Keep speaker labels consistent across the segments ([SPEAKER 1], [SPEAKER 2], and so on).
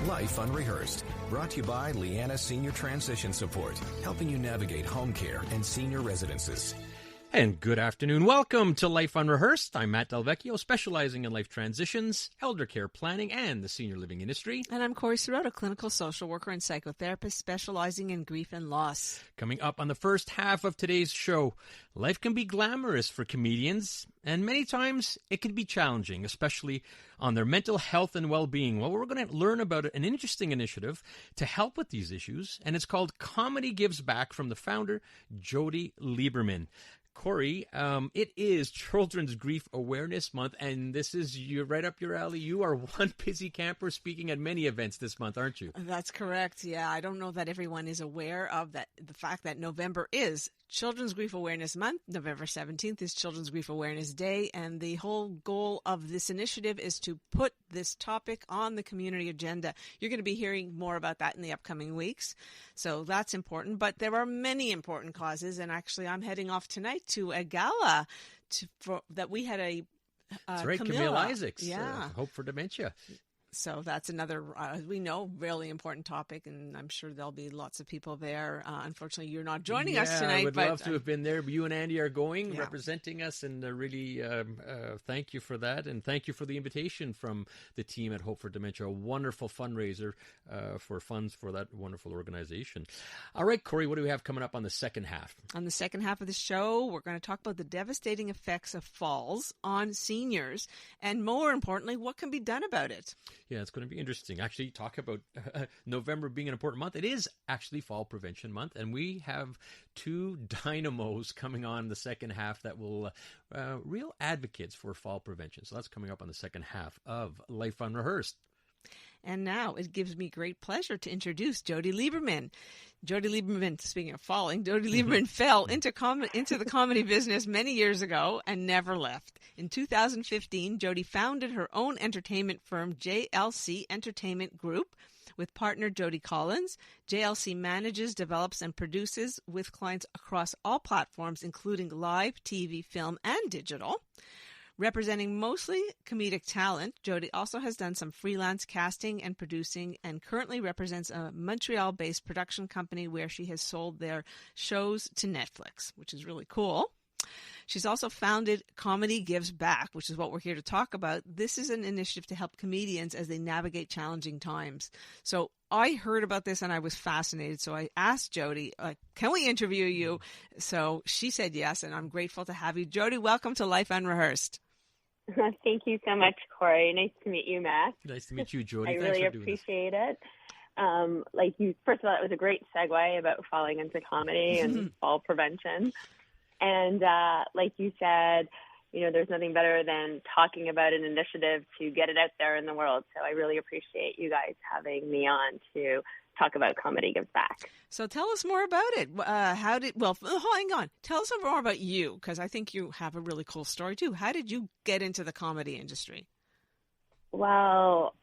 [SPEAKER 1] Life Unrehearsed, brought to you by Lianas Senior Transition Support, helping you navigate home care and senior residences.
[SPEAKER 2] And good afternoon. Welcome to Life Unrehearsed. I'm Matt Delvecchio, specializing in life transitions, elder care planning, and the senior living industry.
[SPEAKER 3] And I'm Corrie Matt, a clinical social worker and psychotherapist specializing in grief and loss.
[SPEAKER 2] Coming up on the first half of today's show, life can be glamorous for comedians, and many times it can be challenging, especially on their mental health and well-being. Well, we're going to learn about an interesting initiative to help with these issues, and it's called Comedy Gives Back from the founder, Jodi Lieberman. Corrie, it is Children's Grief Awareness Month, and this is right up your alley. You are one busy camper speaking at many events this month, aren't you?
[SPEAKER 3] That's correct. Yeah, I don't know that everyone is aware of that. The fact that November is Children's Grief Awareness Month. November 17th is Children's Grief Awareness Day, and the whole goal of this initiative is to put this topic on the community agenda. You're going to be hearing more about that in the upcoming weeks, so that's important. But there are many important causes, and actually I'm heading off tonight to a gala that we had a
[SPEAKER 2] That's right, Camille Isaacs,
[SPEAKER 3] yeah.
[SPEAKER 2] Hope for Dementia.
[SPEAKER 3] So that's another, we know, really important topic, and I'm sure there'll be lots of people there. Unfortunately, you're not joining us tonight.
[SPEAKER 2] I would love to have been there. You and Andy are going, representing us, and really thank you for that, and thank you for the invitation from the team at Hope for Dementia, a wonderful fundraiser for funds for that wonderful organization. All right, Corrie, what do we have coming up on the second half?
[SPEAKER 3] On the second half of the show, we're going to talk about the devastating effects of falls on seniors, and more importantly, what can be done about it.
[SPEAKER 2] Yeah, it's going to be interesting. Actually, talk about November being an important month. It is actually Fall Prevention Month, and we have two dynamos coming on the second half that will real advocates for fall prevention. So that's coming up on the second half of Life Unrehearsed.
[SPEAKER 3] And now it gives me great pleasure to introduce Jodi Lieberman. Jodi Lieberman, speaking of falling, Jodi Lieberman fell into the comedy business many years ago and never left. In 2015, Jodi founded her own entertainment firm, JLC Entertainment Group, with partner Jody Collins. JLC manages, develops, and produces with clients across all platforms, including live, TV, film, and digital. Representing mostly comedic talent, Jodi also has done some freelance casting and producing, and currently represents a Montreal-based production company where she has sold their shows to Netflix, which is really cool. She's also founded Comedy Gives Back, which is what we're here to talk about. This is an initiative to help comedians as they navigate challenging times. So I heard about this and I was fascinated. So I asked Jodi, can we interview you? So she said yes, and I'm grateful to have you. Jodi, welcome to Life Unrehearsed.
[SPEAKER 4] Thank you so much, Corrie. Nice to meet you, Matt.
[SPEAKER 2] Nice to meet you, Jodi.
[SPEAKER 4] I really appreciate it. First of all, it was a great segue about falling into comedy and fall prevention. And like you said, there's nothing better than talking about an initiative to get it out there in the world. So I really appreciate you guys having me on to talk about Comedy Gives Back.
[SPEAKER 3] So tell us more about it. Hang on. Tell us more about you, because I think you have a really cool story too. How did you get into the comedy industry?
[SPEAKER 4] Well,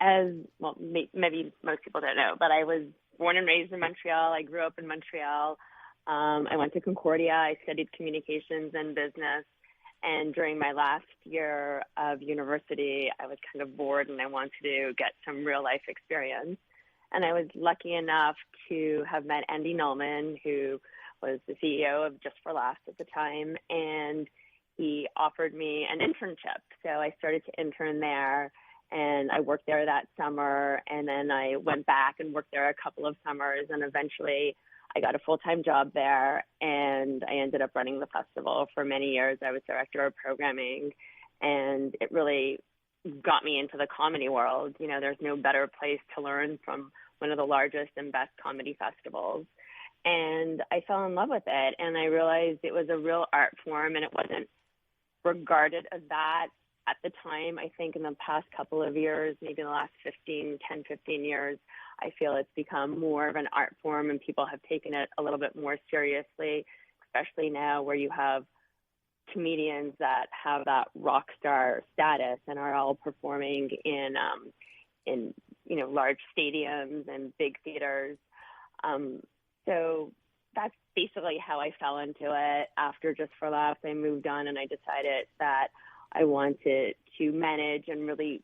[SPEAKER 4] maybe most people don't know, but I was born and raised in Montreal. I grew up in Montreal. I went to Concordia. I studied communications and business. And during my last year of university, I was kind of bored and I wanted to get some real life experience. And I was lucky enough to have met Andy Nolman, who was the CEO of Just for Laughs at the time, and he offered me an internship. So I started to intern there, and I worked there that summer, and then I went back and worked there a couple of summers, and eventually I got a full-time job there, and I ended up running the festival for many years. I was director of programming, and it really got me into the comedy world. There's no better place to learn from one of the largest and best comedy festivals. And I fell in love with it, and I realized it was a real art form, and it wasn't regarded as that at the time. I think in the past couple of years, maybe in the last 10, 15 years, I feel it's become more of an art form, and people have taken it a little bit more seriously, especially now where you have comedians that have that rock star status and are all performing in large stadiums and big theaters. So that's basically how I fell into it. After Just for Laughs, I moved on and I decided that I wanted to manage and really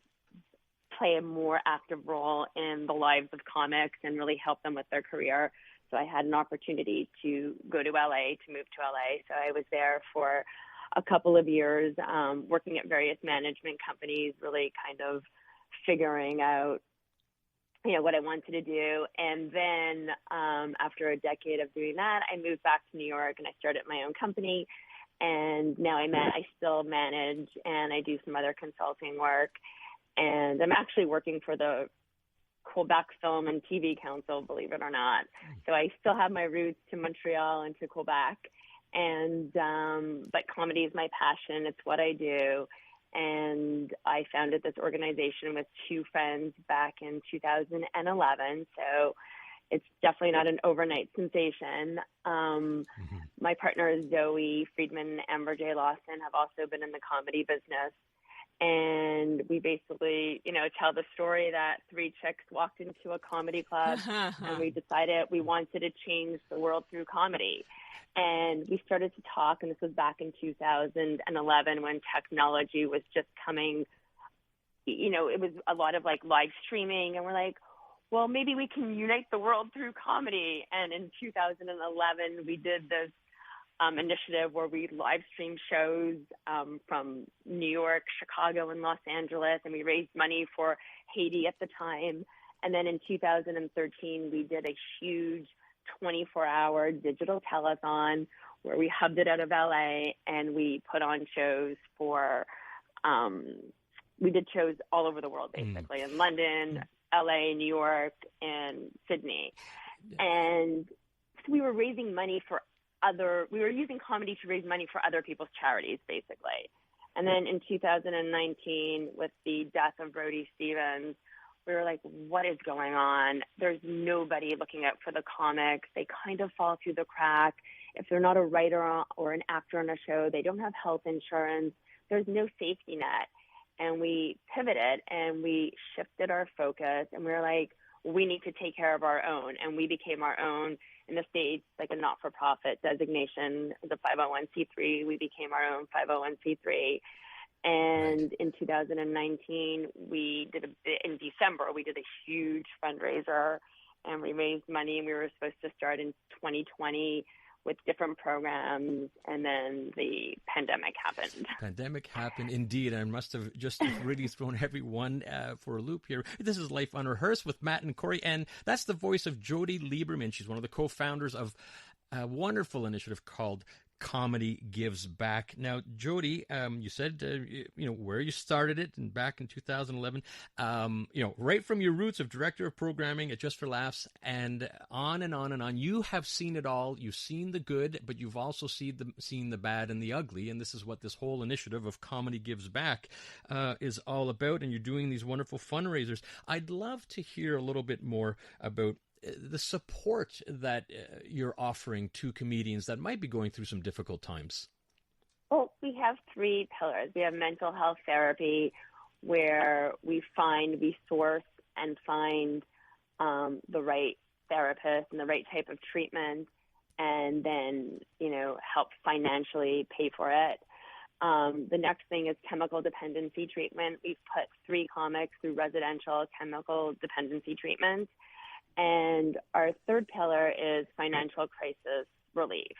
[SPEAKER 4] play a more active role in the lives of comics and really help them with their career. So I had an opportunity to go to LA, to move to LA. So I was there for a couple of years, working at various management companies, really kind of figuring out, what I wanted to do. And then after a decade of doing that, I moved back to New York and I started my own company. And now I still manage and I do some other consulting work. And I'm actually working for the Quebec Film and TV Council, believe it or not. So I still have my roots to Montreal and to Quebec. And but comedy is my passion. It's what I do. And I founded this organization with two friends back in 2011. So it's definitely not an overnight sensation. My partners, Zoe Friedman and Amber J. Lawson, have also been in the comedy business. And we basically, tell the story that three chicks walked into a comedy club and we decided we wanted to change the world through comedy. And we started to talk, and this was back in 2011 when technology was just coming, it was a lot of like live streaming. And we're like, well, maybe we can unite the world through comedy. And in 2011, we did this initiative where we live streamed shows from New York, Chicago, and Los Angeles, and we raised money for Haiti at the time. And then in 2013, we did a huge 24-hour digital telethon where we hubbed it out of LA, and we put on shows for, we did shows all over the world, basically, in London, LA, New York, and Sydney. And so we were raising money for we were using comedy to raise money for other people's charities, basically. And then in 2019, with the death of Brody Stevens, we were like, what is going on? There's nobody looking out for the comics. They kind of fall through the crack. If they're not a writer or an actor on a show, they don't have health insurance. There's no safety net. And we pivoted and we shifted our focus, and we were like, we need to take care of our own. And we became our own in the States, like a not-for-profit designation, the 501c3. We became our own 501c3. And in 2019, in December, we did a huge fundraiser, and we raised money, and we were supposed to start in 2020 with different programs, and then the pandemic happened.
[SPEAKER 2] Indeed. I must have just really thrown everyone for a loop here. This is Life Unrehearsed with Matt and Corrie, and that's the voice of Jodi Lieberman. She's one of the co-founders of a wonderful initiative called Comedy Gives Back. Now, Jodi, you said, where you started it and back in 2011, right from your roots of director of programming at Just for Laughs and on and on and on. You have seen it all. You've seen the good, but you've also seen the bad and the ugly. And this is what this whole initiative of Comedy Gives Back is all about. And you're doing these wonderful fundraisers. I'd love to hear a little bit more about the support that you're offering to comedians that might be going through some difficult times.
[SPEAKER 4] Well, we have three pillars. We have mental health therapy, where we source and find the right therapist and the right type of treatment, and then, help financially pay for it. The next thing is chemical dependency treatment. We've put 3 comics through residential chemical dependency treatment. And our third pillar is financial crisis relief.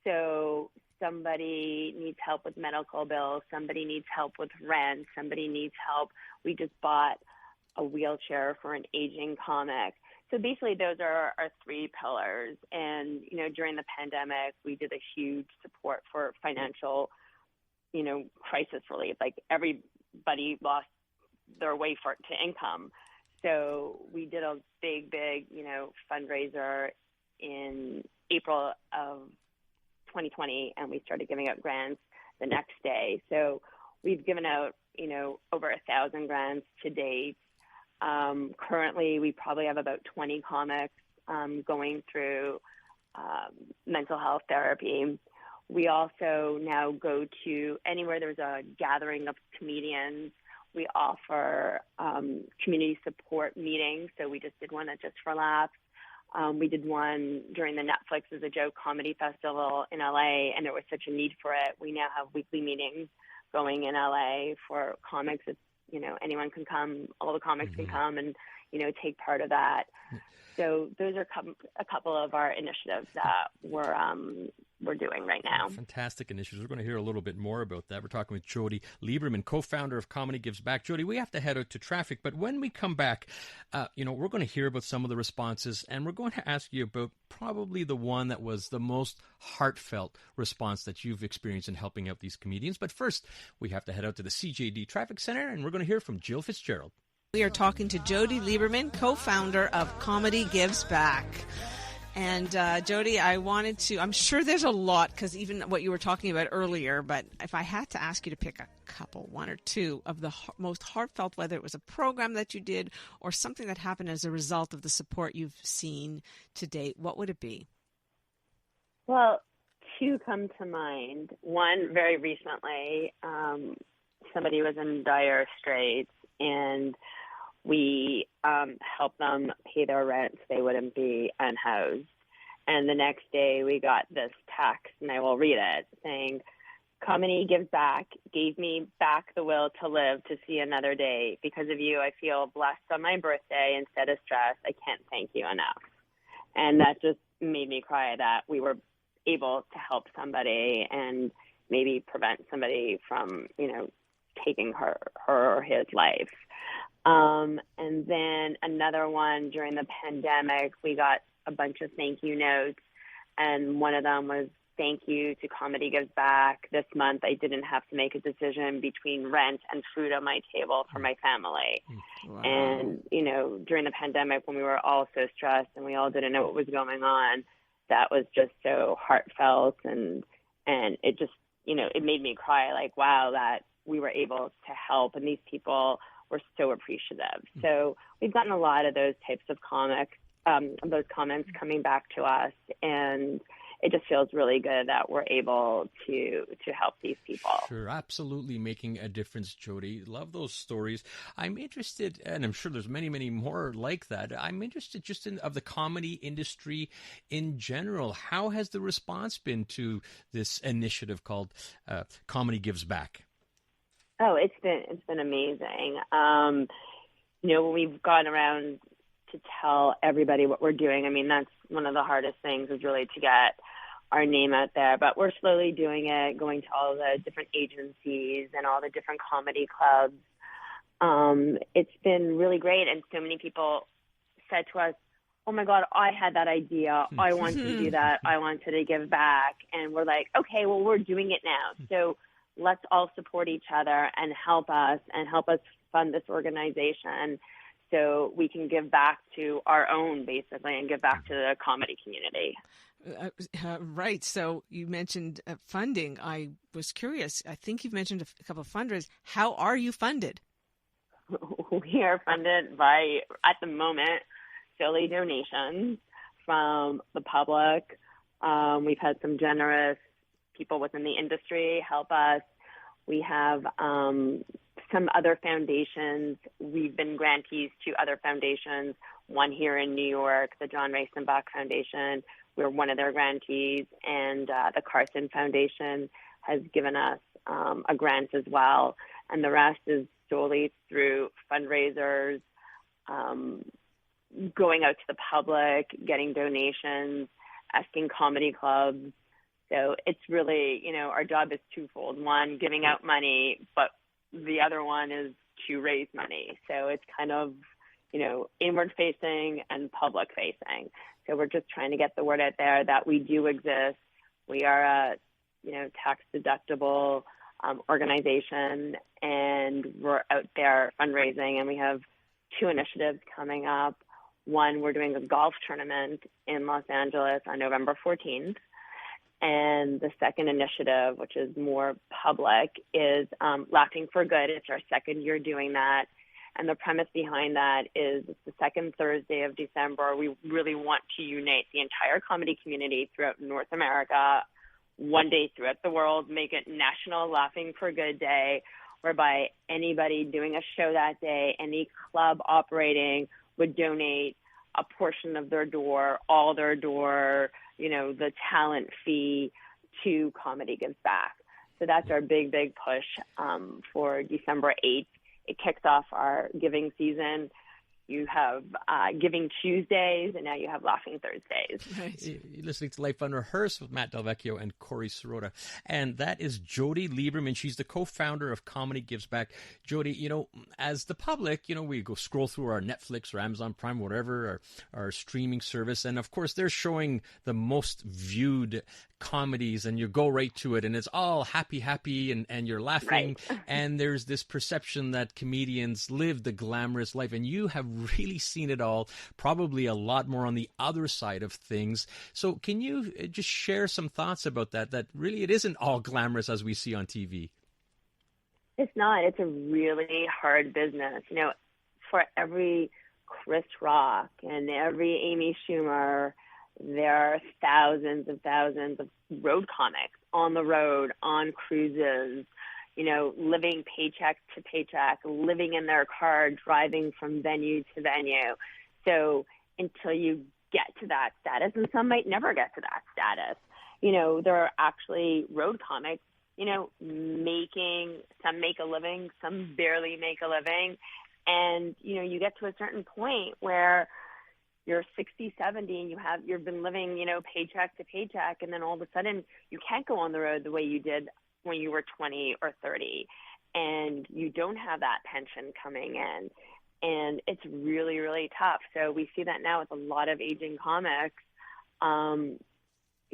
[SPEAKER 4] So somebody needs help with medical bills, somebody needs help with rent, somebody needs help. We just bought a wheelchair for an aging comic. So basically those are our 3 pillars. And, during the pandemic, we did a huge support for financial, crisis relief. Like everybody lost their way to income. So we did a big, fundraiser in April of 2020, and we started giving out grants the next day. So we've given out, over 1,000 grants to date. Currently, we probably have about 20 comics going through mental health therapy. We also now go to anywhere there's a gathering of comedians. We offer community support meetings. So we just did one at Just for Laughs. We did one during the Netflix as a Joke Comedy Festival in LA, and there was such a need for it. We now have weekly meetings going in LA for comics. It's anyone can come, all the comics can come and, take part of that. So those are a couple of our initiatives that we're doing right now.
[SPEAKER 2] Fantastic initiatives. We're going to hear a little bit more about that. We're talking with Jodi Lieberman, co-founder of Comedy Gives Back. Jodi, we have to head out to traffic, but when we come back, we're going to hear about some of the responses, and we're going to ask you about probably the one that was the most heartfelt response that you've experienced in helping out these comedians. But first, we have to head out to the CJD Traffic Center, and we're going to hear from Jill Fitzgerald.
[SPEAKER 3] We are talking to Jodi Lieberman, co-founder of Comedy Gives Back. And Jodi, I'm sure there's a lot, because even what you were talking about earlier, but if I had to ask you to pick a couple, one or two of the most heartfelt, whether it was a program that you did or something that happened as a result of the support you've seen to date, what would it be?
[SPEAKER 4] Well, two come to mind. One, very recently, somebody was in dire straits, and we helped them pay their rent so they wouldn't be unhoused. And the next day we got this text, and I will read it, saying, "Comedy Gives Back gave me back the will to live to see another day. Because of you, I feel blessed on my birthday instead of stressed. I can't thank you enough." And that just made me cry that we were able to help somebody and maybe prevent somebody from, taking her or his life. And then another one during the pandemic, we got a bunch of thank you notes, and one of them was, "Thank you to Comedy Gives Back. This month I didn't have to make a decision between rent and food on my table for my family." Wow. And, during the pandemic when we were all so stressed and we all didn't know what was going on, that was just so heartfelt, and it just, it made me cry, like, wow, that we were able to help, and these people were so appreciative. So we've gotten a lot of those types of those comments coming back to us, and it just feels really good that we're able to help these people.
[SPEAKER 2] Sure, absolutely making a difference, Jodi. Love those stories. I'm interested, and I'm sure there's many, many more like that. I'm interested just of the comedy industry in general. How has the response been to this initiative called Comedy Gives Back?
[SPEAKER 4] Oh, it's been amazing. When we've gone around to tell everybody what we're doing, I mean, that's one of the hardest things, is really to get our name out there. But we're slowly doing it, going to all the different agencies and all the different comedy clubs. It's been really great, and so many people said to us, "Oh my God, I had that idea. I wanted to do that. I wanted to give back." And we're like, okay, well, we're doing it now. So let's all support each other and help us fund this organization so we can give back to our own, basically, and give back to the comedy community.
[SPEAKER 3] Right. So you mentioned funding. I was curious. I think you've mentioned a couple of fundraisers. How are you funded?
[SPEAKER 4] We are funded by, at the moment, solely donations from the public. We've had some generous people within the industry help us. We have some other foundations. We've been grantees to other foundations, one here in New York, the John Reisenbach Foundation. We're one of their grantees, and the Carson Foundation has given us a grant as well. And the rest is solely through fundraisers, going out to the public, getting donations, asking comedy clubs. So it's really, our job is twofold. One, giving out money, but the other one is to raise money. So it's kind of, inward facing and public facing. So we're just trying to get the word out there that we do exist. We are a, tax deductible organization, and we're out there fundraising, and we have two initiatives coming up. One, we're doing a golf tournament in Los Angeles on November 14th. And the second initiative, which is more public, is Laughing for Good. It's our second year doing that. And the premise behind that is it's the second Thursday of December. We really want to unite the entire comedy community throughout North America, one day throughout the world, make it National Laughing for Good Day, whereby anybody doing a show that day, any club operating, would donate a portion of their door, all their door, the talent fee to Comedy Gives Back. So that's our big, big push for December 8th. it kicks off our giving season. You have Giving Tuesdays, and now you have Laughing Thursdays.
[SPEAKER 2] Right. You're listening to Life Unrehearsed with Matt Delvecchio and Corrie Sirota. And that is Jodi Lieberman. She's the co-founder of Comedy Gives Back. Jodi, you know, as the public, you know, we go scroll through our Netflix or Amazon Prime, whatever, our streaming service. And, of course, they're showing the most viewed comedies, and you go right to it, and it's all happy, and you're laughing.
[SPEAKER 4] Right.
[SPEAKER 2] And there's this perception that comedians live the glamorous life, and you have really seen it all, probably a lot more on the other side of things. So can you just share some thoughts about that really it isn't all glamorous as we see on TV?
[SPEAKER 4] It's not. It's a really hard business. You know, for every Chris Rock and every Amy Schumer, there are thousands of road comics on the road, on cruises, you know, living paycheck to paycheck, living in their car, driving from venue to venue. So until you get to that status, and some might never get to that status, you know, there are actually road comics, you know, some make a living, some barely make a living. And, you know, you get to a certain point where you're 60, 70, and you've been living, you know, paycheck to paycheck, and then all of a sudden you can't go on the road the way you did when you were 20 or 30, and you don't have that pension coming in, and it's really, really tough. So we see that now with a lot of aging comics, you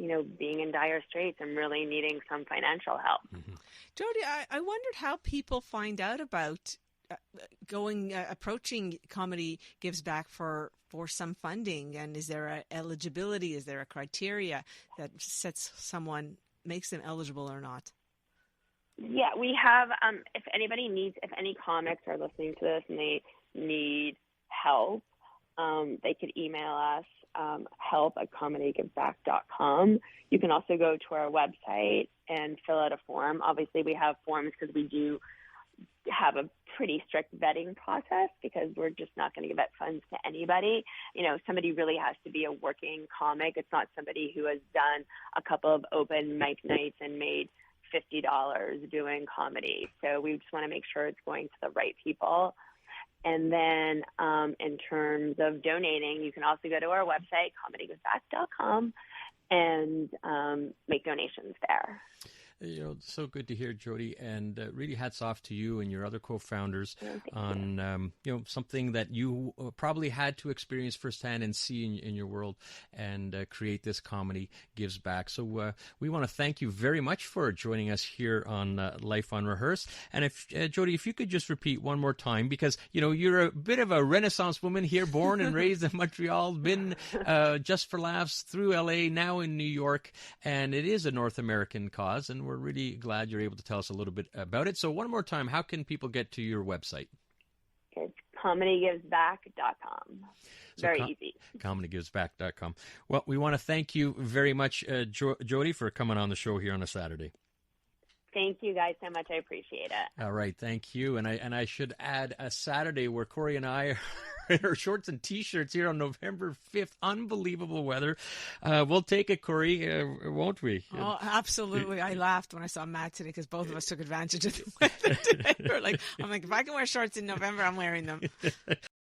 [SPEAKER 4] know, being in dire straits and really needing some financial help.
[SPEAKER 2] Mm-hmm.
[SPEAKER 3] Jodi, I wondered how people find out about approaching Comedy Gives Back for some funding, and is there a eligibility? Is there a criteria that makes them eligible or not?
[SPEAKER 4] Yeah, we have, if any comics are listening to this and they need help, they could email us, help@comedygivesback.com. You can also go to our website and fill out a form. Obviously, we have forms because we do have a pretty strict vetting process, because we're just not going to give out funds to anybody. You know, somebody really has to be a working comic. It's not somebody who has done a couple of open mic nights and made $50 doing comedy. So we just want to make sure it's going to the right people. And then in terms of donating, you can also go to our website, comedygivesback.com, and make donations there.
[SPEAKER 2] You know, so good to hear, Jodi, and really hats off to you and your other co-founders on, you know, something that you probably had to experience firsthand and see in your world, and create this Comedy Gives Back. So we want to thank you very much for joining us here on Life Unrehearsed. And if Jodi, if you could just repeat one more time, because, you know, you're a bit of a Renaissance woman here, born and raised in Montreal, been Just for Laughs through LA, now in New York, and it is a North American cause, and we're really glad you're able to tell us a little bit about it. So one more time, how can people get to your website?
[SPEAKER 4] It's comedygivesback.com. Very easy.
[SPEAKER 2] Comedygivesback.com. Well, we want to thank you very much, Jodi, for coming on the show here on a Saturday.
[SPEAKER 4] Thank you guys so much. I appreciate it.
[SPEAKER 2] All right. Thank you. And I should add a Saturday where Corrie and I are in our shorts and T-shirts here on November 5th. Unbelievable weather. We'll take it, Corrie, won't we?
[SPEAKER 3] Oh, absolutely. I laughed when I saw Matt today, because both of us took advantage of the weather today. I'm like, if I can wear shorts in November, I'm wearing them.